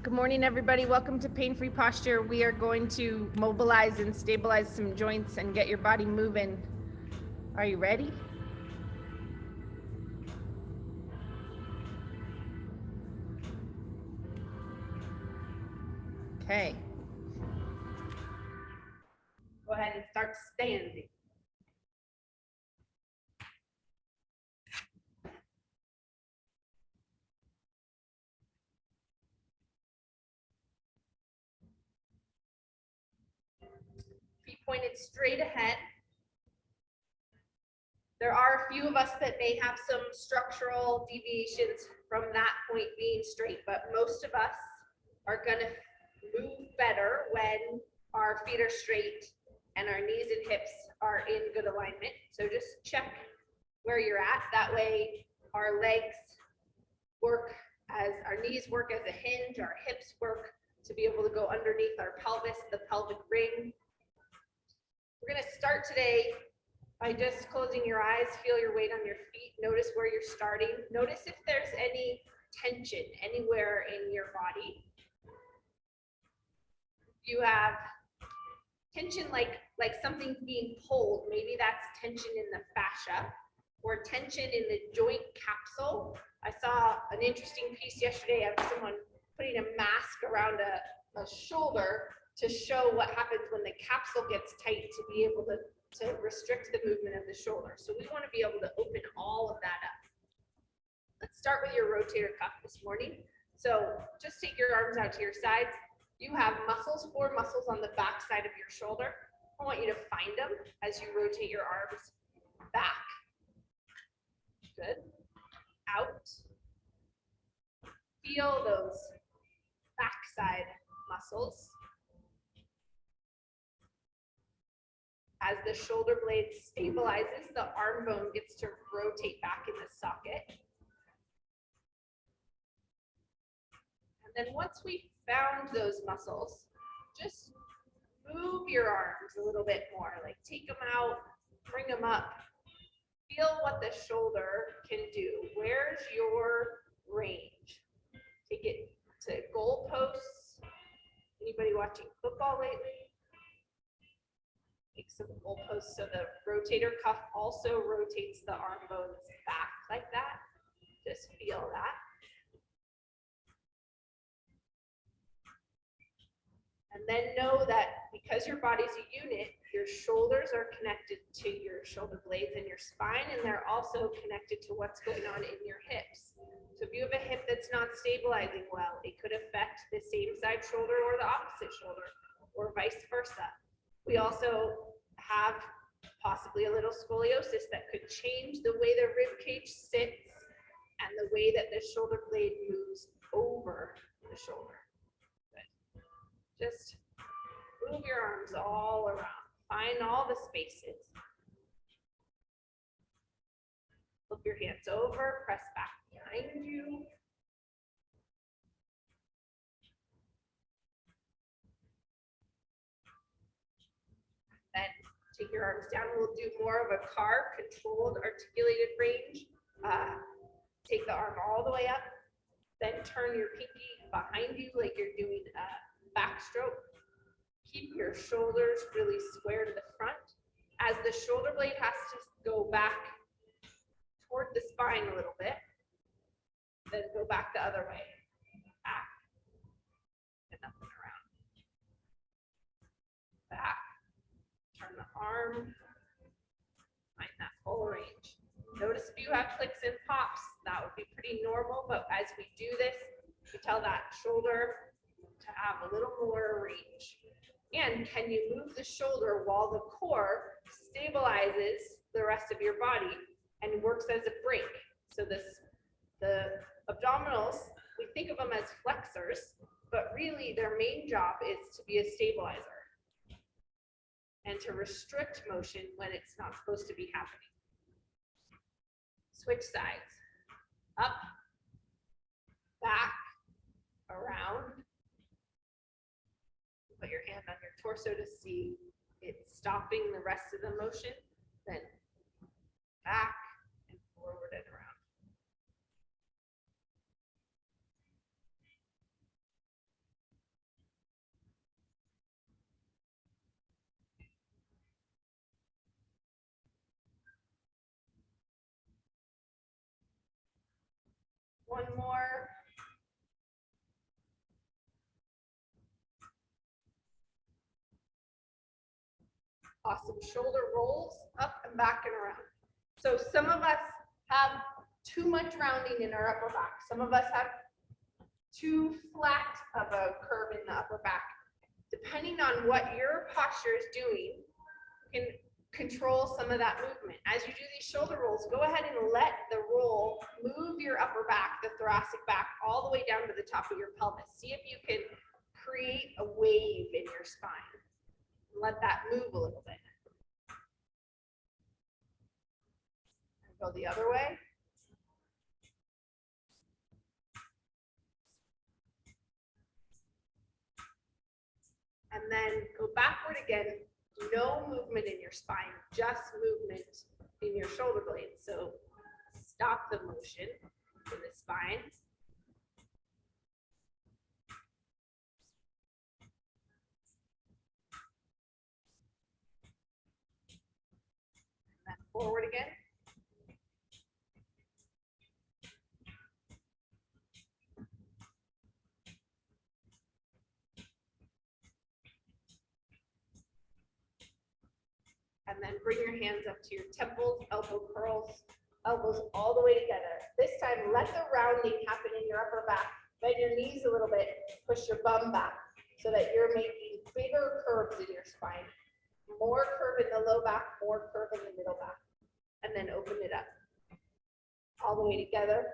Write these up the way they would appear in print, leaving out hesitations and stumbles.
Good morning, everybody. Welcome to Pain-Free Posture. We are going to mobilize and stabilize some joints and get your body moving. Are you ready? Okay. Go ahead and start standing. Feet pointed straight ahead. There are a few of us that may have some structural deviations from that point being straight, but most of us are going to move better when our feet are straight and our knees and hips are in good alignment. So just check where you're at. That way our legs work as our knees work as a hinge, our hips work to be able to go underneath our pelvis, the pelvic ring. We're going to start today by just closing your eyes, feel your weight on your feet, notice where you're starting. Notice if there's any tension anywhere in your body. You have tension like something being pulled, maybe that's tension in the fascia or tension in the joint capsule. I saw an interesting piece yesterday of someone putting a mask around a shoulder to show what happens when the capsule gets tight to be able to restrict the movement of the shoulder. So we want to be able to open all of that up. Let's start with your rotator cuff this morning. So just take your arms out to your sides. You have muscles, 4 muscles on the back side of your shoulder. I want you to find them as you rotate your arms back. Good. Out. Feel those backside muscles. As the shoulder blade stabilizes, the arm bone gets to rotate back in the socket. And then once we found those muscles, just move your arms a little bit more, like take them out, bring them up. Feel what the shoulder can do. Where's your range? Take it to goalposts. Anybody watching football lately? Take some goalposts so the rotator cuff also rotates the arm bones back like that. Just feel that. And then know that because your body's a unit, your shoulders are connected to your shoulder blades and your spine, and they're also connected to what's going on in your hips. So if you have a hip that's not stabilizing well, it could affect the same side shoulder or the opposite shoulder, or vice versa. We also have possibly a little scoliosis that could change the way the rib cage sits and the way that the shoulder blade moves over the shoulder. Just move your arms all around. Find all the spaces. Flip your hands over, press back behind you. Then take your arms down. We'll do more of a carve, controlled, articulated range. Take the arm all the way up. Then turn your pinky behind you like you're doing a backstroke. Keep your shoulders really square to the front. As the shoulder blade has to go back toward the spine a little bit, then go back the other way. Back and up and around. Back. Turn the arm. Find that full range. Notice if you have clicks and pops, that would be pretty normal, but as we do this, we tell that shoulder to have a little more range. And can you move the shoulder while the core stabilizes the rest of your body and works as a brake? So the abdominals, we think of them as flexors, but really their main job is to be a stabilizer and to restrict motion when it's not supposed to be happening. Switch sides. Up, back, around. Put your hand on your torso to see it stopping the rest of the motion. Then back and forward and around. One more. Awesome. Shoulder rolls up and back and around. So some of us have too much rounding in our upper back. Some of us have too flat of a curve in the upper back. Depending on what your posture is doing, you can control some of that movement. As you do these shoulder rolls, go ahead and let the roll move your upper back, the thoracic back, all the way down to the top of your pelvis. See if you can create a wave in your spine. Let that move a little bit. And go the other way. And then go backward again. No movement in your spine, just movement in your shoulder blades. So stop the motion in the spine. And then forward again. And then bring your hands up to your temples, elbow curls, elbows all the way together. This time, let the rounding happen in your upper back. Bend your knees a little bit, push your bum back so that you're making bigger curves in your spine. More curve in the low back, more curve in the middle back. And then open it up. All the way together.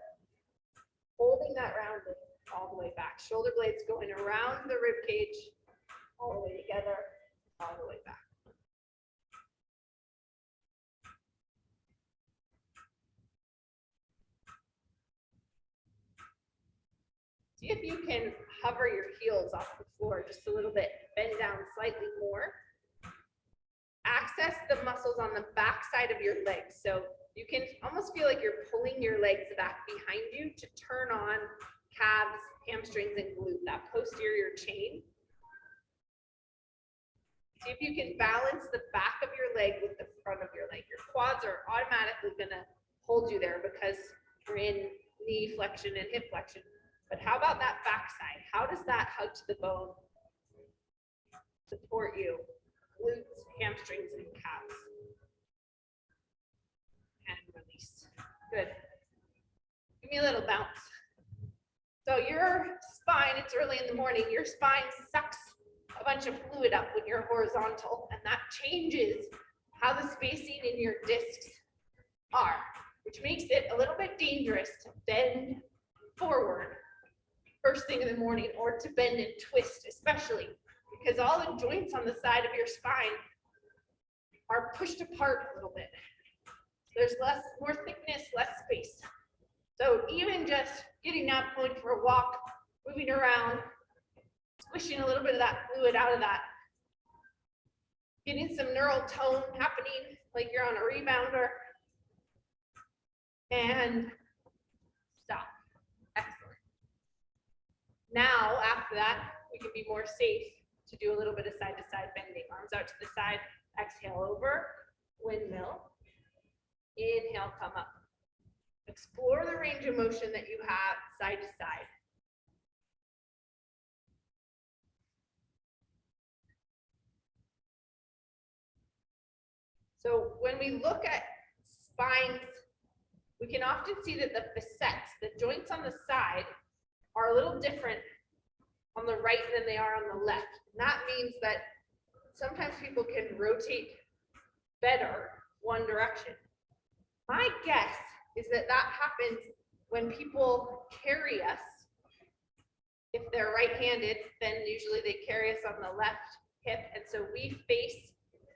Holding that rounding all the way back. Shoulder blades going around the rib cage, all the way together, all the way back. See if you can hover your heels off the floor just a little bit, bend down slightly more. Access the muscles on the back side of your legs. So you can almost feel like you're pulling your legs back behind you to turn on calves, hamstrings, and glute, that posterior chain. See if you can balance the back of your leg with the front of your leg. Your quads are automatically gonna hold you there because you're in knee flexion and hip flexion. But how about that back side? How does that hug to the bone support you? Glutes, hamstrings, and calves. And release. Good. Give me a little bounce. So your spine, it's early in the morning, your spine sucks a bunch of fluid up when you're horizontal, and that changes how the spacing in your discs are, which makes it a little bit dangerous to bend forward first thing in the morning, or to bend and twist, especially because all the joints on the side of your spine are pushed apart a little bit. There's more thickness, less space. So even just getting up, going for a walk, moving around, squishing a little bit of that fluid out of that, getting some neural tone happening like you're on a rebounder, and stop. Excellent. Now, after that, we can be more safe to do a little bit of side-to-side bending. Arms out to the side, exhale over, windmill. Inhale, come up. Explore the range of motion that you have side to side. So when we look at spines, we can often see that the facets, the joints on the side, are a little different on the right than they are on the left. And that means that sometimes people can rotate better one direction. My guess is that that happens when people carry us. If they're right-handed, then usually they carry us on the left hip, and so we face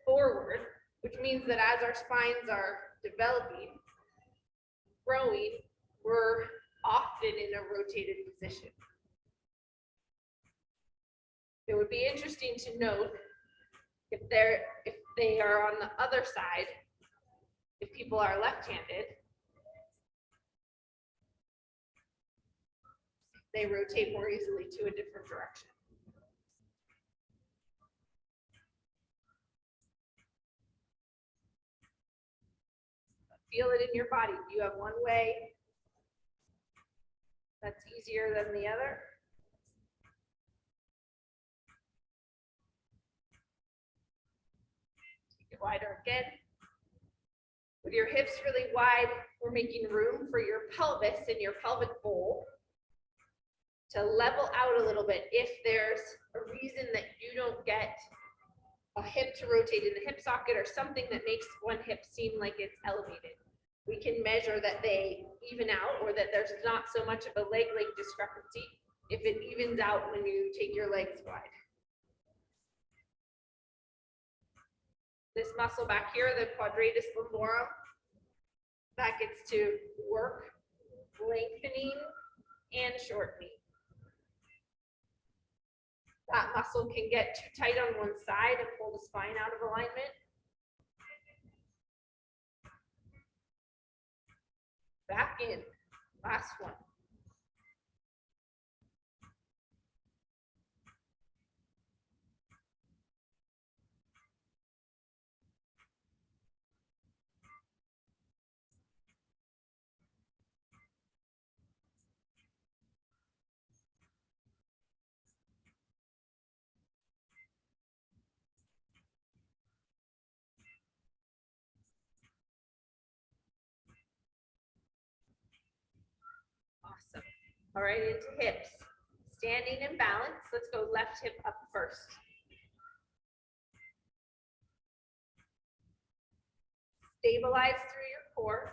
forward, which means that as our spines are developing, growing, we're often in a rotated position. It would be interesting to note if they are on the other side, if people are left-handed, they rotate more easily to a different direction. Feel it in your body. You have one way. that's easier than the other. Take it wider again. With your hips really wide, we're making room for your pelvis and your pelvic bowl to level out a little bit if there's a reason that you don't get a hip to rotate in the hip socket or something that makes one hip seem like it's elevated. We can measure that they even out or that there's not so much of a leg length discrepancy if it evens out when you take your legs wide. This muscle back here, the quadratus lumborum, that gets to work lengthening and shortening. That muscle can get too tight on one side and pull the spine out of alignment. Back in, last one. Awesome. All right, into hips. Standing in balance. Let's go left hip up first. Stabilize through your core.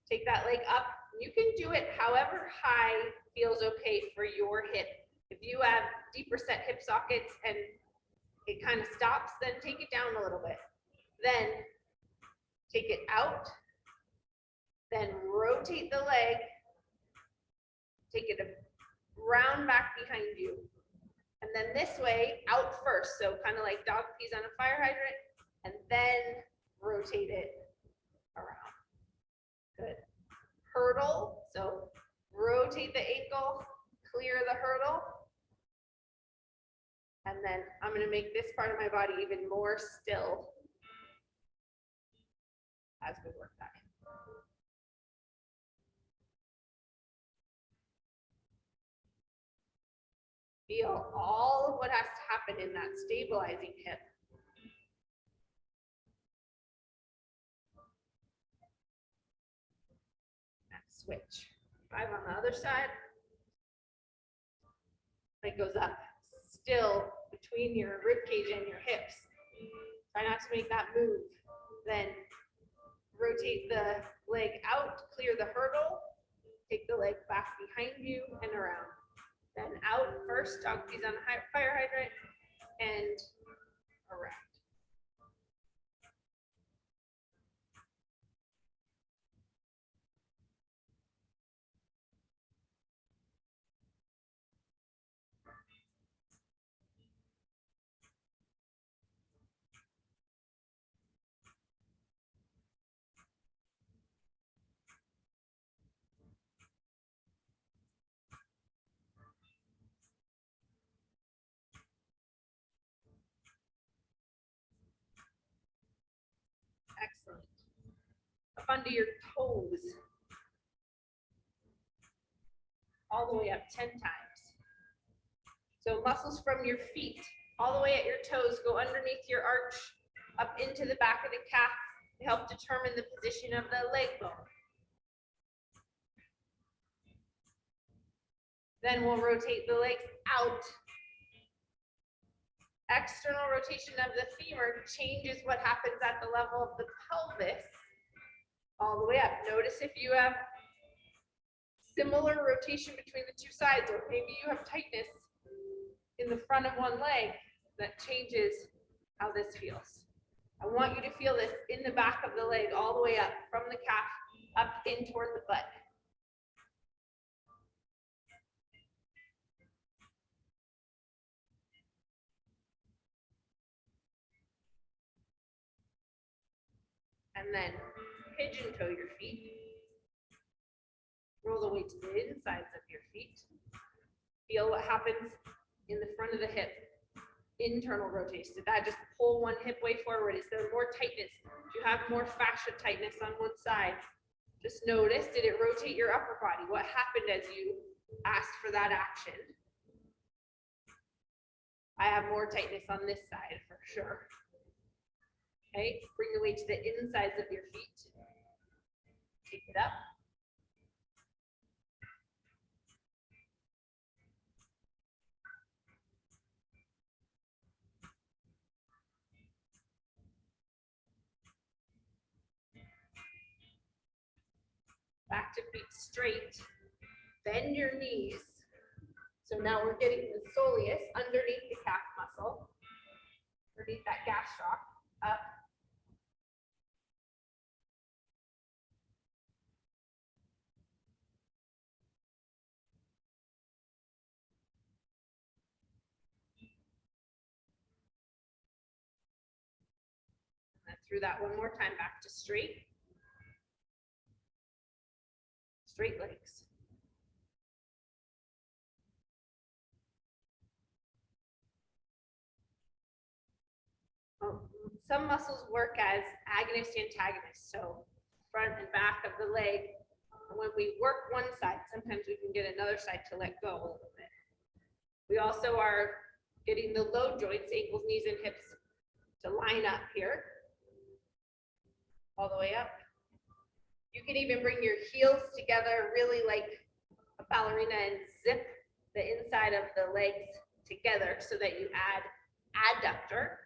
Take that leg up. You can do it however high feels okay for your hip. If you have deeper set hip sockets and it kind of stops, then take it down a little bit. Then take it out. Then rotate the leg. Take it round back behind you. And then this way, out first. So kind of like dog peas on a fire hydrant. And then rotate it around. Good. Hurdle. So rotate the ankle, clear the hurdle. And then I'm going to make this part of my body even more still as we work that. Feel all of what has to happen in that stabilizing hip. And switch. 5 on the other side. Leg goes up, still between your rib cage and your hips. Try not to make that move. Then rotate the leg out, clear the hurdle, take the leg back behind you and around. Then out first, dog peas on a fire hydrant, and around. Excellent. Up under your toes. All the way up 10 times. So muscles from your feet all the way at your toes go underneath your arch, up into the back of the calf to help determine the position of the leg bone. Then we'll rotate the legs out. External rotation of the femur changes what happens at the level of the pelvis all the way up. Notice if you have similar rotation between the two sides, or maybe you have tightness in the front of one leg, that changes how this feels. I want you to feel this in the back of the leg all the way up from the calf up in toward the butt. And then pigeon toe your feet. Roll the weight to the insides of your feet. Feel what happens in the front of the hip. Internal rotation. Did that just pull one hip way forward? Is there more tightness? Do you have more fascia tightness on one side? Just notice, did it rotate your upper body? What happened as you asked for that action. I have more tightness on this side for sure. Okay, bring the weight to the insides of your feet. Take it up. Back to feet straight. Bend your knees. So now we're getting the soleus underneath the calf muscle, underneath that gastroc, up. And through that one more time, back to straight. Straight legs. Some muscles work as agonist antagonists, so front and back of the leg. And when we work one side, sometimes we can get another side to let go a little bit. We also are getting the low joints, ankles, knees, and hips to line up here, all the way up. You can even bring your heels together, really like a ballerina, and zip the inside of the legs together so that you add adductor.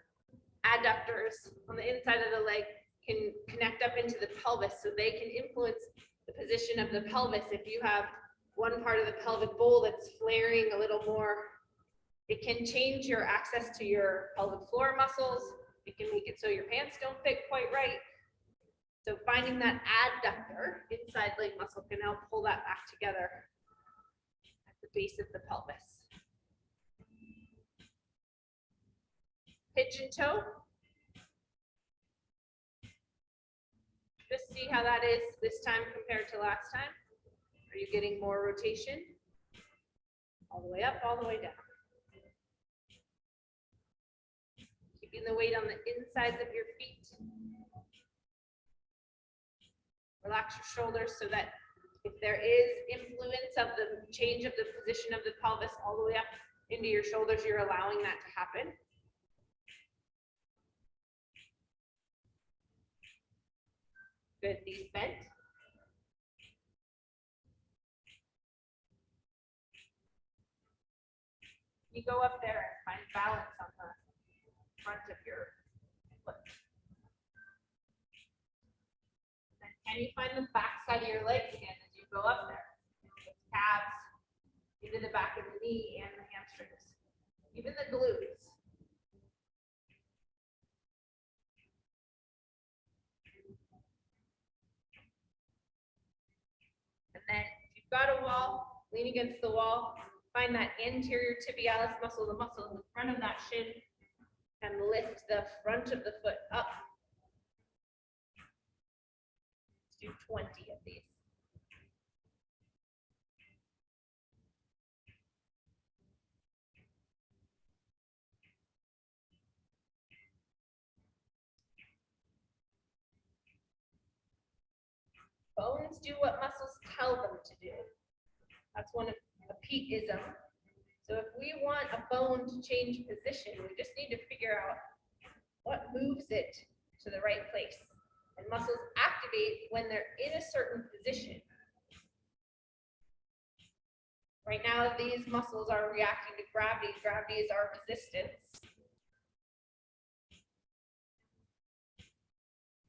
Adductors on the inside of the leg can connect up into the pelvis, so they can influence the position of the pelvis. If you have one part of the pelvic bowl that's flaring a little more, it can change your access to your pelvic floor muscles. It can make it so your pants don't fit quite right. So finding that adductor inside leg muscle can help pull that back together at the base of the pelvis. Pigeon toe. Just see how that is this time compared to last time. Are you getting more rotation? All the way up, all the way down. Keeping the weight on the insides of your feet. Relax your shoulders so that if there is influence of the change of the position of the pelvis all the way up into your shoulders, you're allowing that to happen. Good, knees bent. You go up there and find balance on the front of your foot. And then can you find the back side of your legs again as you go up there? With calves into the back of the knee and the hamstrings, even the glutes. And then if you've got a wall, lean against the wall, find that anterior tibialis muscle, the muscle in the front of that shin, and lift the front of the foot up. Let's do 20 of these. Bones do what muscles tell them to do. That's one of a Pete-ism. So if we want a bone to change position, we just need to figure out what moves it to the right place. And muscles activate when they're in a certain position. Right now, these muscles are reacting to gravity. Gravity is our resistance.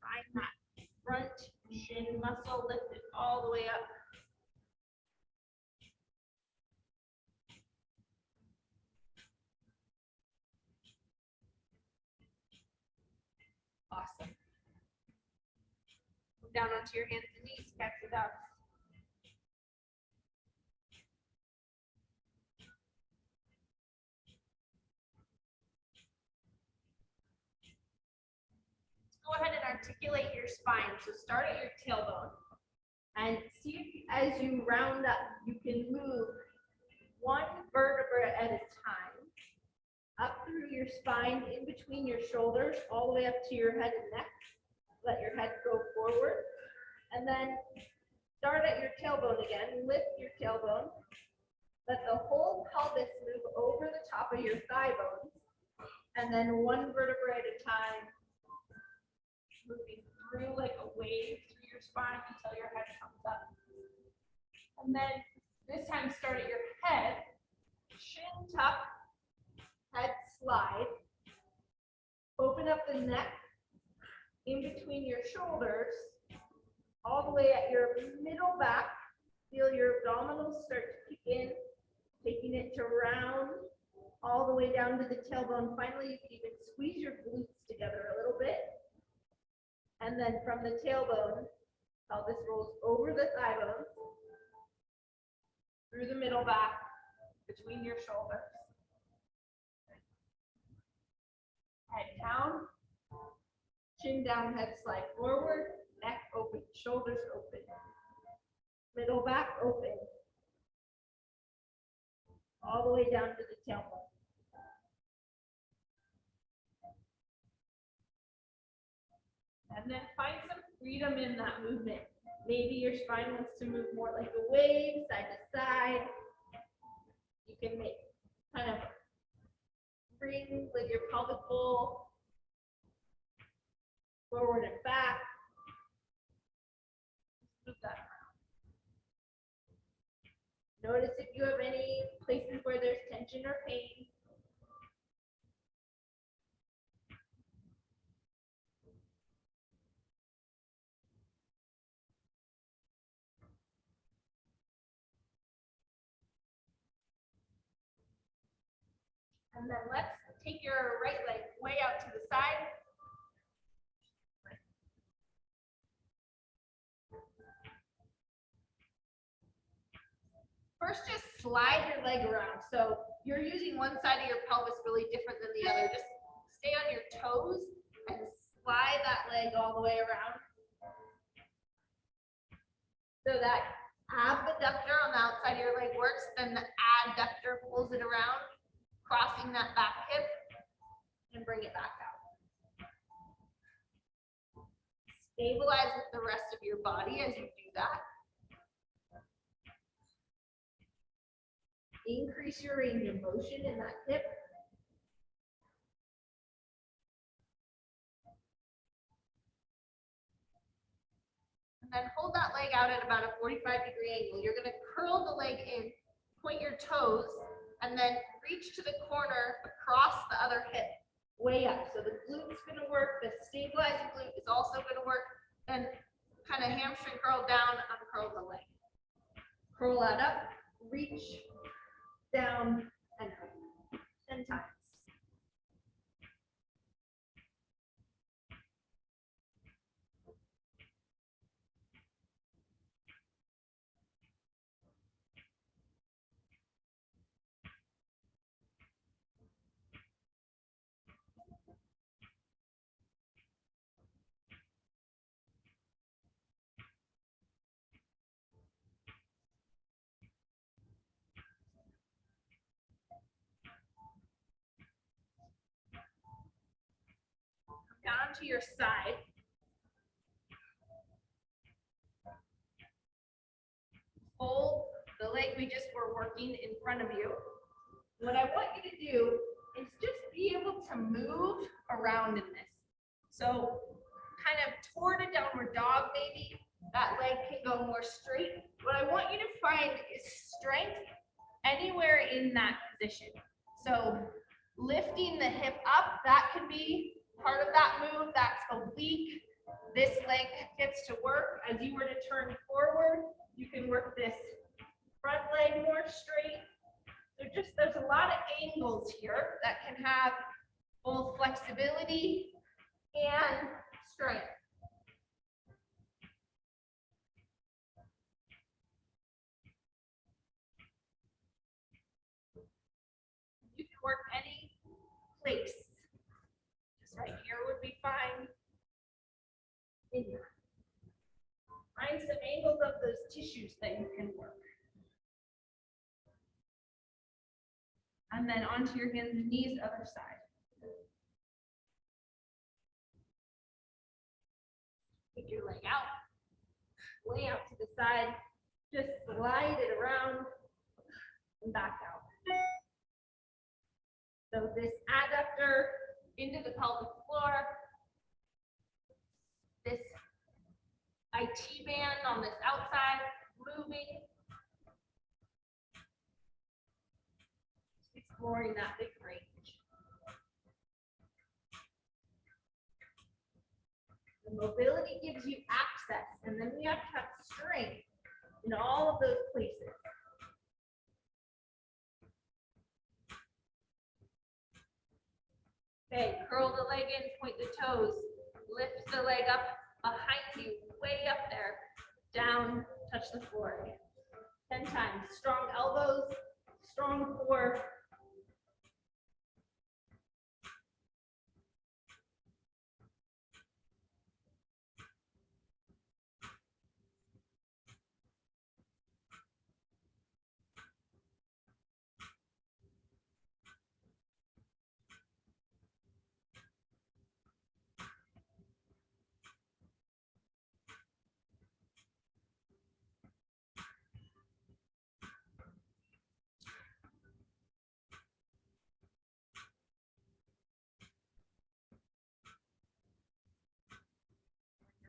Find that front shin muscle, lift it all the way up. Awesome. Move down onto your hands and knees, catch it up. Go ahead and articulate your spine. So start at your tailbone and see if as you round up, you can move one vertebra at a time up through your spine, in between your shoulders, all the way up to your head and neck. Let your head go forward. And then start at your tailbone again. Lift your tailbone Let the whole pelvis move over the top of your thigh bones, and then one vertebrae at a time, moving through like a wave through your spine until your head comes up. And then this time start at your head, chin tuck, head slide, open up the neck in between your shoulders, all the way at your middle back. Feel your abdominals start to kick in, taking it to round all the way down to the tailbone. Finally, you can even squeeze your glutes together a little bit. And then from the tailbone, pelvis rolls over the thigh bones, through the middle back, between your shoulders. Head down, chin down, head slide forward, neck open, shoulders open, middle back open, all the way down to the tailbone. And then find some freedom in that movement. Maybe your spine wants to move more like a wave, side to side. You can make kind of rings with your pelvic bowl, forward and back. Move that around. Notice if you have any places where there's tension or pain. And then let's take your right leg way out to the side. First, just slide your leg around. So you're using one side of your pelvis really different than the other. Just stay on your toes and slide that leg all the way around. So that abductor on the outside of your leg works, then the adductor pulls it around, crossing that back hip, and bring it back out. Stabilize with the rest of your body as you do that. Increase your range of motion in that hip. And then hold that leg out at about a 45-degree angle. You're going to curl the leg in, point your toes, and then reach to the corner across the other hip, way up. So the glute's going to work, the stabilizing glute is also going to work. Then kind of hamstring curl down, uncurl the leg. Curl that up, reach, down, and up. 10 times. Down to your side. Hold the leg we just were working in front of you. What I want you to do is just be able to move around in this. So kind of toward a downward dog maybe. That leg can go more straight. What I want you to find is strength anywhere in that position. So lifting the hip up, that could be part of that move. That's oblique. This leg gets to work. As you were to turn forward, you can work this front leg more straight. So there's a lot of angles here that can have both flexibility and strength. You can work any place. Just right here would be fine. In here. Find some angles of those tissues that you can work. And then onto your hands and knees, other side. Take your leg out, lay out to the side, just slide it around, and back out. So this adductor into the pelvic floor, this IT band on this outside, moving, exploring that big range. The mobility gives you access, and then we have to have strength in all of those places. Okay, curl the leg in, point the toes, lift the leg up behind you, way up there, down, touch the floor again. 10 times, strong elbows, strong core.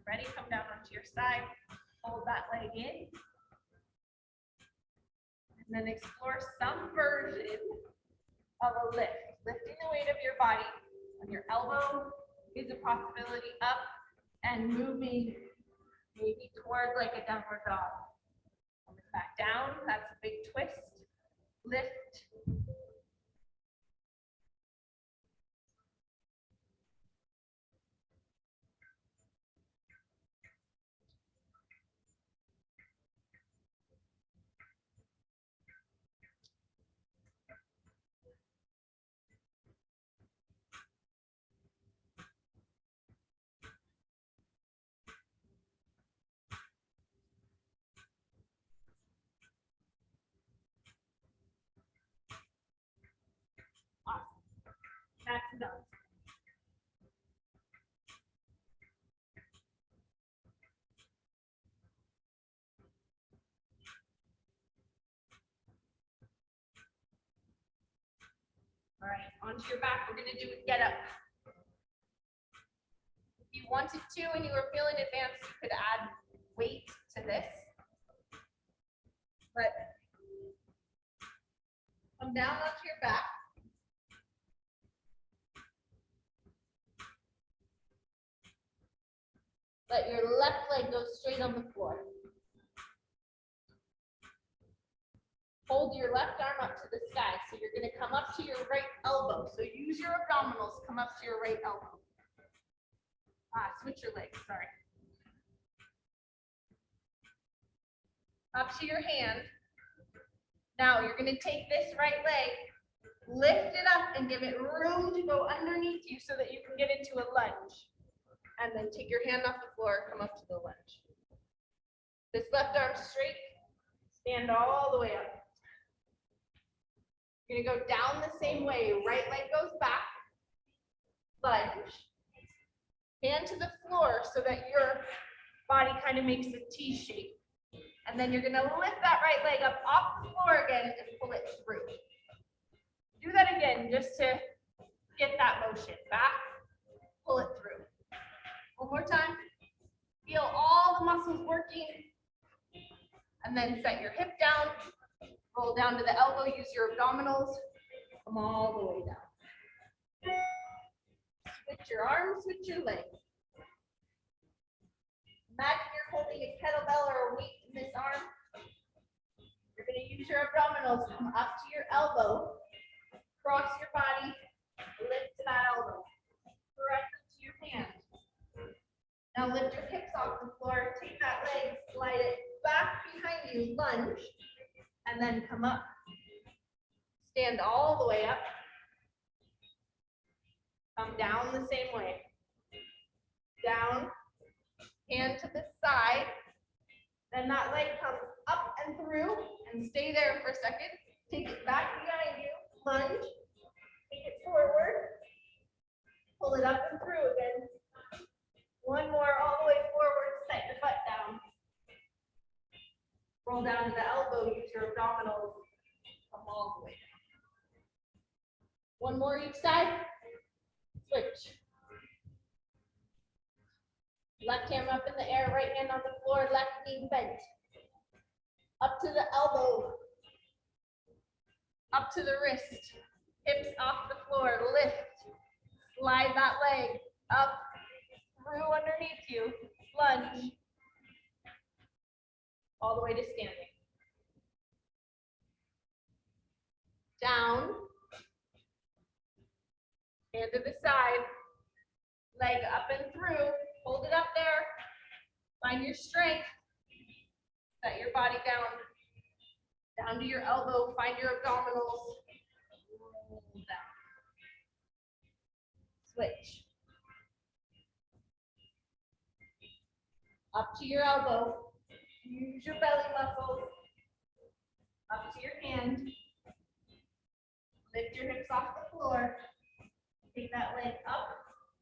Ready? Come down onto your side, hold that leg in, and then explore some version of a lift. Lifting the weight of your body on your elbow is a possibility up and moving maybe toward like a downward dog. Coming back down, that's a big twist. Lift. That's done. All right, onto your back, we're going to do a get up. If you wanted to and you were feeling advanced, you could add weight to this. But come down onto your back. Let your left leg go straight on the floor. Hold your left arm up to the sky. So you're going to come up to your right elbow. So use your abdominals, come up to your right elbow. Switch your legs, sorry. Up to your hand. Now you're going to take this right leg, lift it up and give it room to go underneath you so that you can get into a lunge. And then take your hand off the floor, come up to the lunge. This left arm straight, stand all the way up. You're gonna go down the same way, right leg goes back, lunge, hand to the floor so that your body kind of makes a T shape. And then you're gonna lift that right leg up off the floor again and pull it through. Do that again just to get that motion. Back, pull it through. One more time. Feel all the muscles working. And then set your hip down. Roll down to the elbow. Use your abdominals. Come all the way down. Switch your arms, switch your legs. Imagine you're holding a kettlebell or a weight in this arm. You're going to use your abdominals. Come up to your elbow. Cross your body. Lift to that elbow. Press into your hand. Now lift your hips off the floor, take that leg, slide it back behind you, lunge, and then come up. Stand all the way up. Come down the same way. Down, hand to the side. Then that leg comes up and through, and stay there for a second. Take it back behind you, lunge, take it forward, pull it up and through again. One more, all the way forward, set your butt down. Roll down to the elbow, use your abdominals. Come One more each side. Switch. Left hand up in the air, right hand on the floor, left knee bent. Up to the elbow. Up to the wrist. Hips off the floor, lift. Slide that leg up, through underneath you. Lunge. All the way to standing. Down. Hand to the side. Leg up and through. Hold it up there. Find your strength. Set your body down. Down to your elbow. Find your abdominals. Roll down. Switch. Up to your elbow. Use your belly muscles. Up to your hand. Lift your hips off the floor. Take that leg up,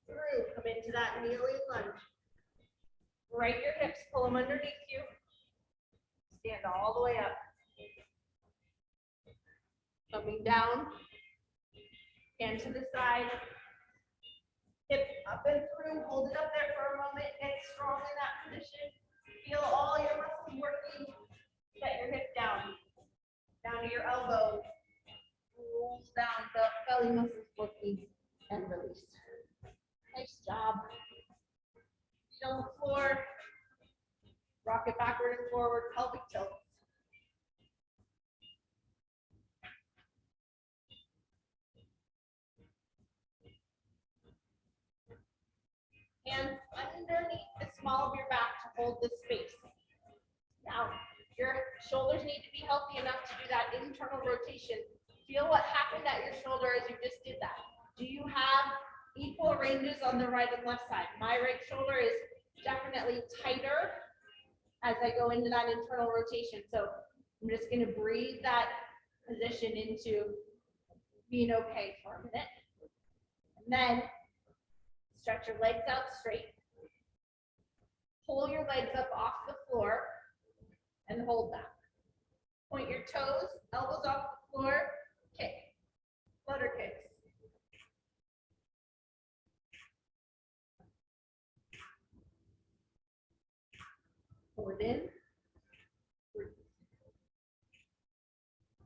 through. Come into that kneeling lunge. Right your hips, pull them underneath you. Stand all the way up. Coming down. Hand to the side. Hips up and through. Hold it up there for a moment. Get strong in that position. Feel all your muscles working. Set your hip down. Down to your elbow. Rolls down. The belly muscles working. And release. Nice job. Feet on the floor. Rock it backward and forward. Pelvic tilts. Hands underneath the small of your back to hold the space. Now, your shoulders need to be healthy enough to do that internal rotation. Feel what happened at your shoulder as you just did that. Do you have equal ranges on the right and left side? My right shoulder is definitely tighter as I go into that internal rotation. So I'm just going to breathe that position into being okay for a minute. And then stretch your legs out straight. Pull your legs up off the floor and hold that. Point your toes, elbows off the floor, kick. Flutter kicks. Pull it in.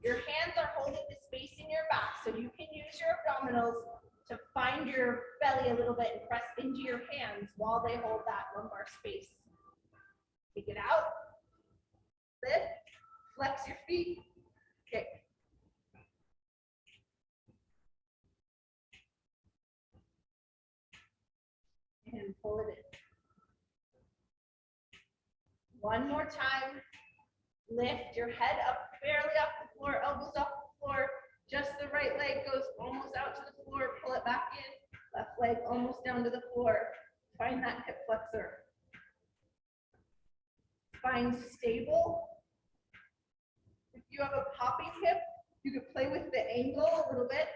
Your hands are holding the space in your back, so you can use your abdominals to find your belly a little bit and press into your hands while they hold that lumbar space. Take it out. Lift. Flex your feet. Kick. And pull it in. One more time. Lift your head up, barely off the floor, elbows off the floor. Just the right leg goes almost out to the floor. Pull it back in. Left leg almost down to the floor. Find that hip flexor. Find stable. If you have a popping hip, you could play with the angle a little bit.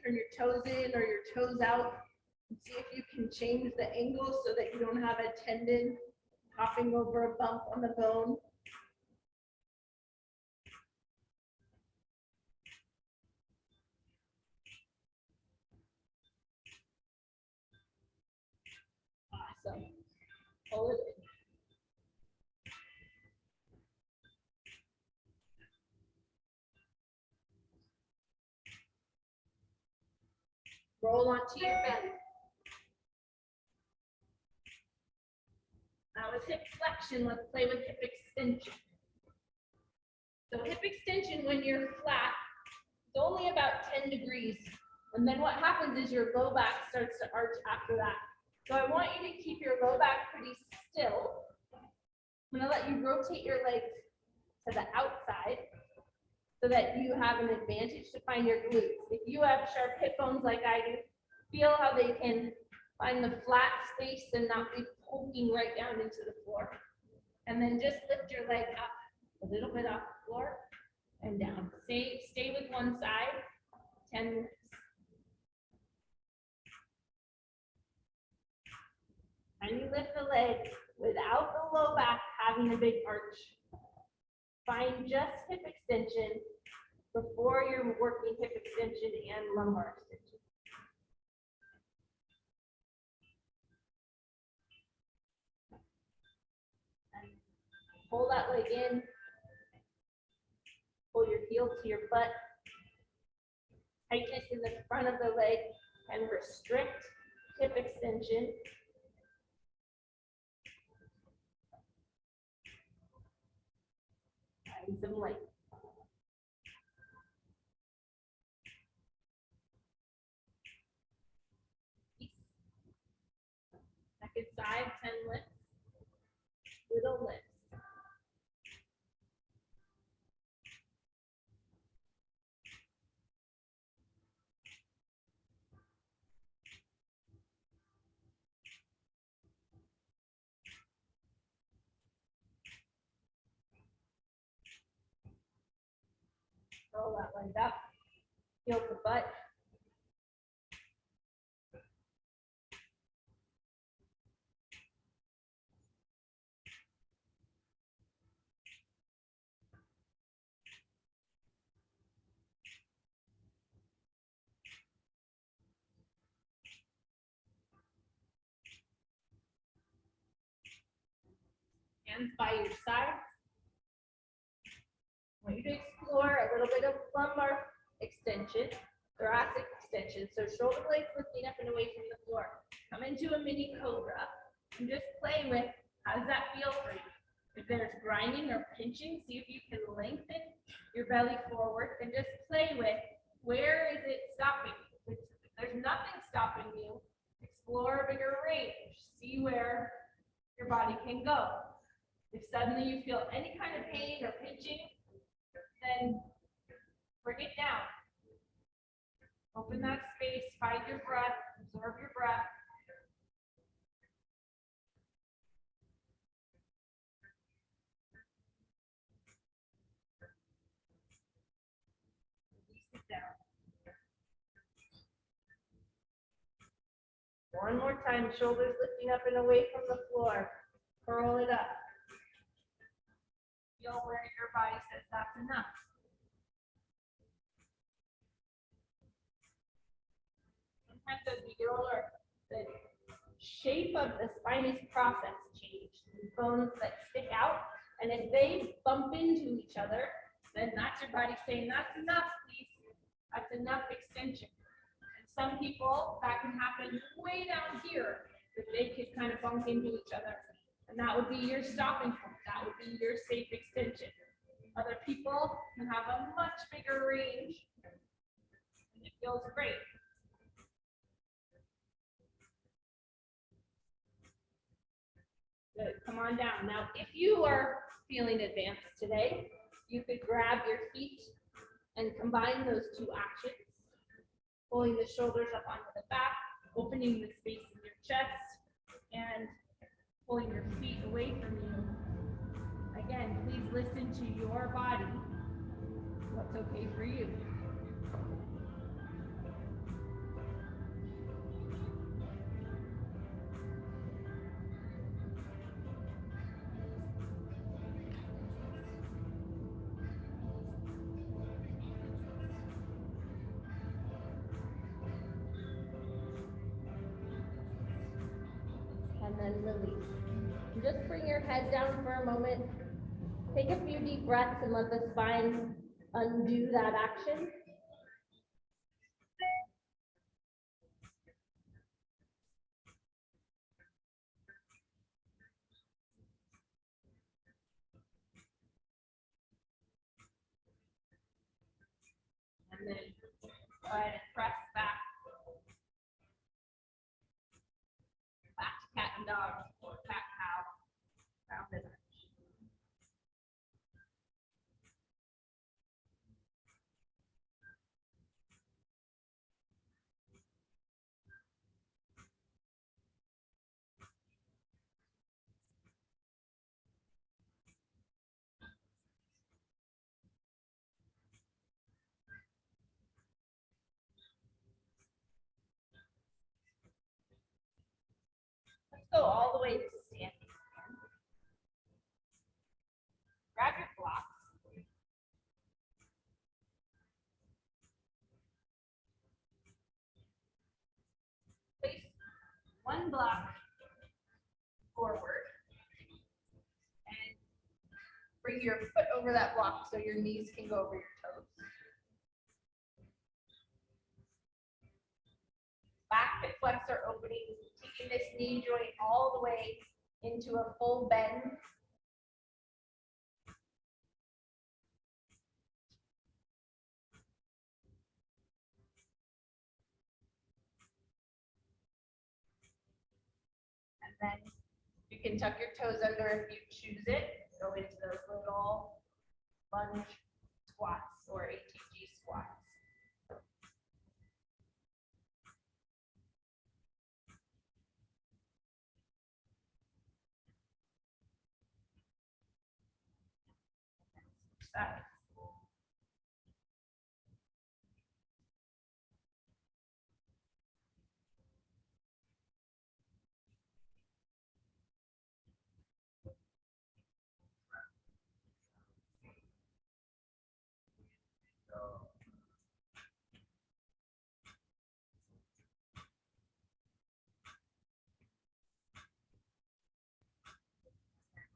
Turn your toes in or your toes out. And see if you can change the angle so that you don't have a tendon hopping over a bump on the bone. Awesome. Pull it in. Roll onto your belly. That was hip flexion. Let's play with hip extension. So hip extension, when you're flat, it's only about 10 degrees. And then what happens is your low back starts to arch after that. So I want you to keep your low back pretty still. I'm gonna let you rotate your legs to the outside so that you have an advantage to find your glutes. If you have sharp hip bones like I do, feel how they can find the flat space and not be poking right down into the floor. And then just lift your leg up a little bit off the floor and down. Stay with one side, 10 minutes. And you lift the leg without the low back having a big arch. Find just hip extension before you're working hip extension and lumbar extension. And pull that leg in, pull your heel to your butt. Tightness in the front of the leg and restrict hip extension. And some length. Second side, 10 lifts. Little lifts. Roll that leg up, heel to butt. Hands by your sides. I want you to explore a little bit of lumbar extension, thoracic extension. So shoulder blades lifting up and away from the floor. Come into a mini cobra and just play with how does that feel for you. If there's grinding or pinching, see if you can lengthen your belly forward and just play with where is it stopping you. If there's nothing stopping you, explore a bigger range. See where your body can go. If suddenly you feel any kind of pain or pinching, then bring it down. Open that space, find your breath, absorb your breath. Release it down. One more time, shoulders lifting up and away from the floor. Curl it up. Feel where your body says that's enough. Sometimes as we get older, the shape of the spinous process changes. The bones that stick out, and if they bump into each other, then that's your body saying that's enough, please. That's enough extension. And some people, that can happen way down here, that they could kind of bump into each other. And that would be your stopping point. That would be your safe extension. Other people can have a much bigger range, and it feels great. Good. Come on down. Now, if you are feeling advanced today, you could grab your feet and combine those two actions, pulling the shoulders up onto the back, opening the space in your chest, and pulling your feet away from you. Again, please listen to your body, what's okay for you. And then release. Just bring your head down for a moment. Take a few deep breaths and let the spine undo that action. And then go ahead and press back. Back to cat and dog or cat cow. Round and arch. Let's go all the way to standing. Grab your blocks. one block forward and bring your foot over that block so your knees can go over your toes. Back hip flexor opening, taking this knee joint all the way into a full bend. And then you can tuck your toes under if you choose it. Go into those little lunge squats or ATG squats. Sides.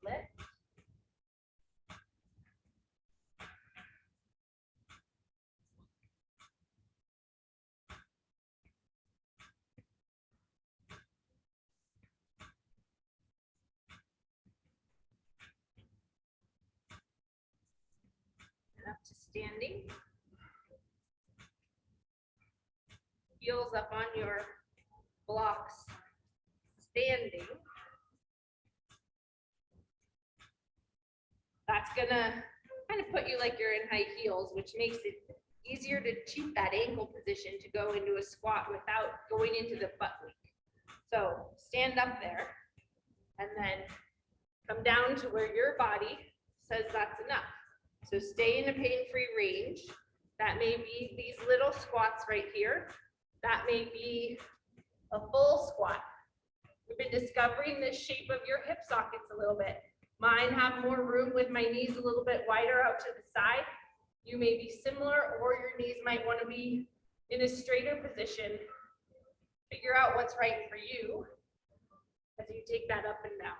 Lift. And up to standing. Heels up on your blocks, standing. That's gonna kind of put you like you're in high heels, which makes it easier to keep that ankle position to go into a squat without going into the butt weak. So stand up there and then come down to where your body says that's enough. So stay in a pain-free range. That may be these little squats right here. That may be a full squat. We've been discovering the shape of your hip sockets a little bit. Mine have more room with my knees a little bit wider out to the side. You may be similar, or your knees might want to be in a straighter position. Figure out what's right for you as you take that up and down.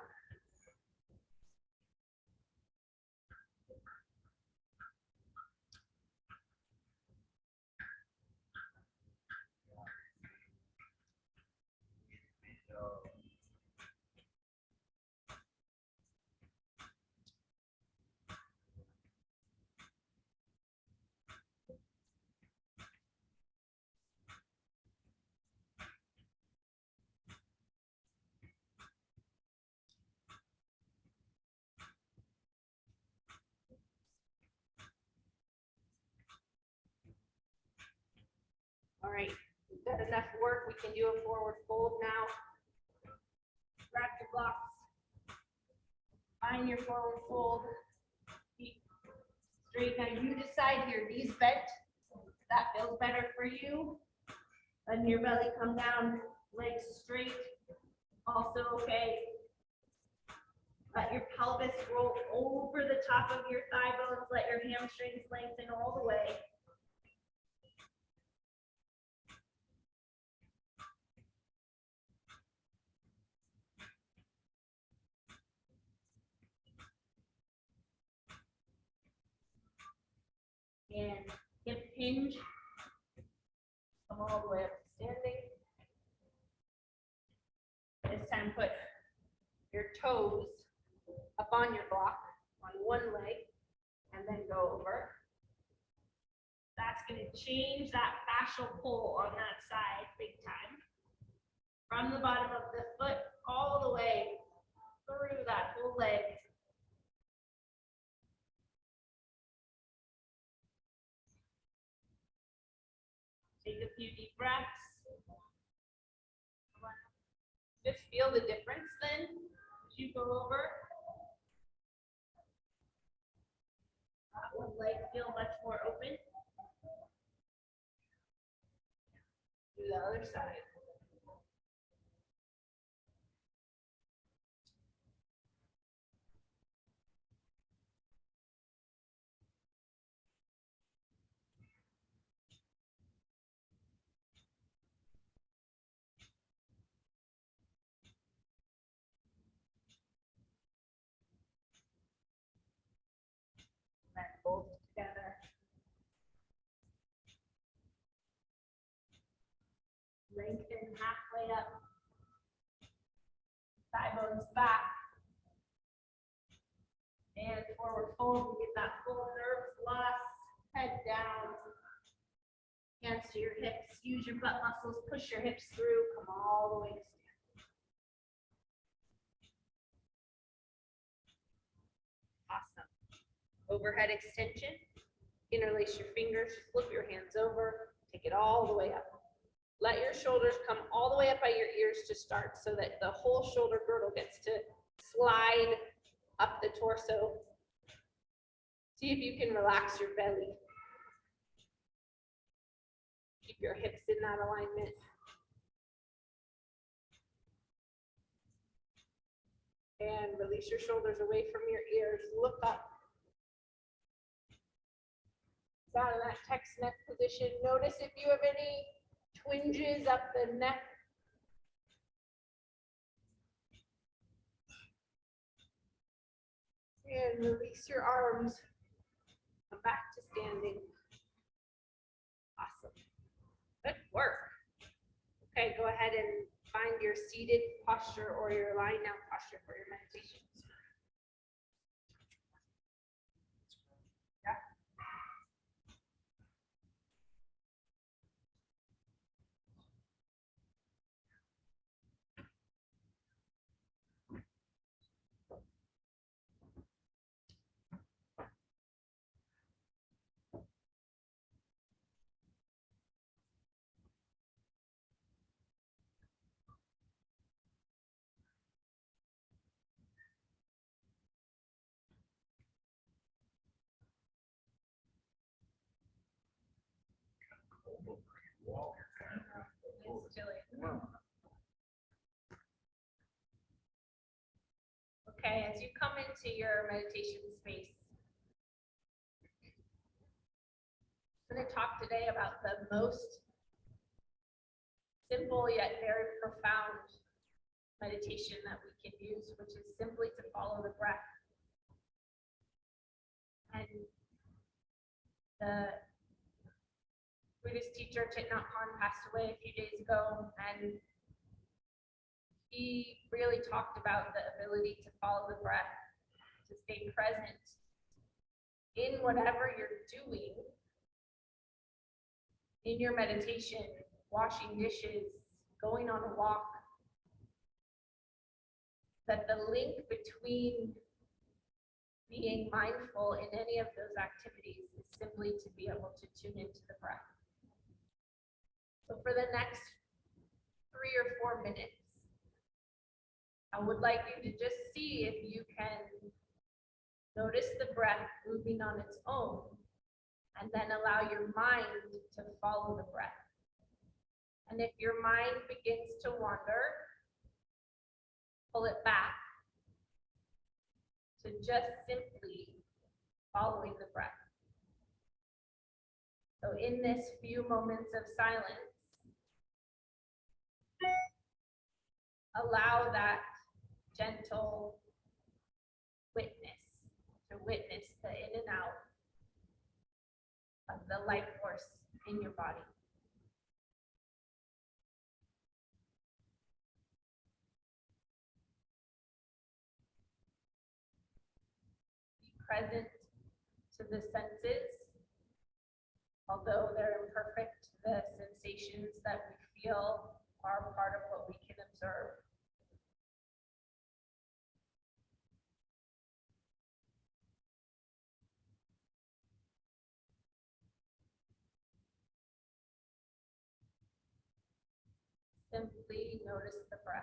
All right, we've got enough work. We can do a forward fold now. Grab your blocks. Find your forward fold. Feet straight. Now you decide here, knees bent. That feels better for you. Letting your belly come down, legs straight. Also okay. Let your pelvis roll over the top of your thigh bones. Let your hamstrings lengthen all the way. And hip hinge. Come all the way up to standing. This time put your toes up on your block on one leg and then go over. That's going to change that fascial pull on that side big time. From the bottom of the foot all the way through that whole leg. Take a few deep breaths. Just feel the difference then as you go over. That one leg feel much more open. Do the other side. Lengthen halfway up. Thigh bones back. And forward fold, get that full nerve thrust. Head down. Hands to your hips. Use your butt muscles. Push your hips through. Come all the way to stand. Awesome. Overhead extension. Interlace your fingers. Flip your hands over. Take it all the way up. Let your shoulders come all the way up by your ears to start so that the whole shoulder girdle gets to slide up the torso. See if you can relax your belly. Keep your hips in that alignment. And release your shoulders away from your ears. Look up. Down in that text neck position. Notice if you have any twinges up the neck. And release your arms. Come back to standing. Awesome. Good work. Okay, go ahead and find your seated posture or your lying down posture for your meditation. Yeah. It's chilly. Okay, as you come into your meditation space, I'm going to talk today about the most simple yet very profound meditation that we can use, which is simply to follow the breath. And the Buddhist teacher Thich Nhat Hanh passed away a few days ago, and he really talked about the ability to follow the breath, to stay present in whatever you're doing in your meditation, washing dishes, going on a walk, that the link between being mindful in any of those activities is simply to be able to tune into the breath. So for the next 3 or 4 minutes, I would like you to just see if you can notice the breath moving on its own, and then allow your mind to follow the breath. And if your mind begins to wander, pull it back to just simply following the breath. So in this few moments of silence, allow that gentle witness to witness the in and out of the life force in your body. Be present to the senses. Although they're imperfect, the sensations that we feel are part of what we can observe. Simply notice the breath.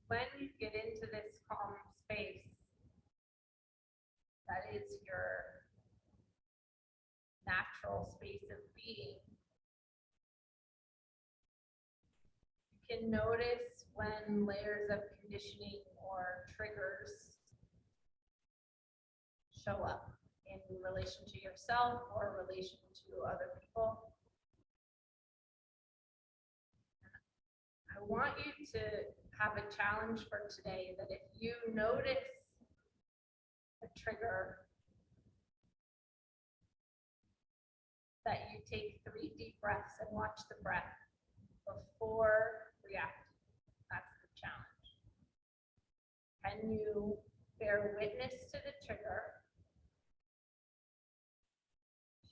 when you get into this calm space, that is your natural space of being, you can notice when layers of conditioning or triggers show up in relation to yourself or relation to other people. I want you to have a challenge for today that if you notice a trigger, that you take 3 deep breaths and watch the breath before reacting. That's the challenge. Can you bear witness to the trigger?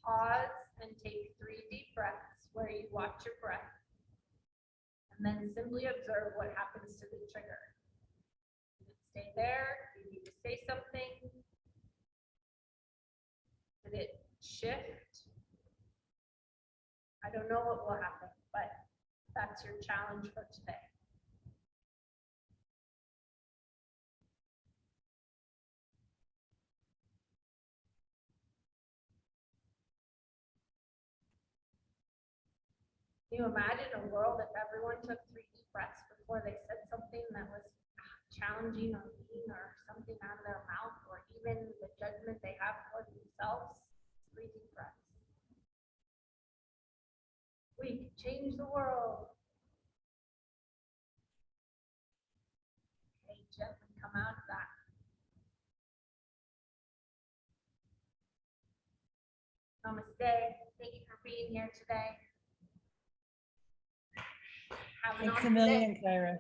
Pause and take 3 deep breaths where you watch your breath. And then simply observe what happens to the trigger. Did it stay there? Did you need to say something? Did it shift? I don't know what will happen, but that's your challenge for today. Can you imagine a world if everyone took 3 deep breaths before they said something that was challenging or mean or something out of their mouth, or even the judgment they have for themselves? 3 deep breaths. We can change the world. Okay, gently come out of that. Namaste. Thank you for being here today. Have an Thanks a awesome million, day. Kyra.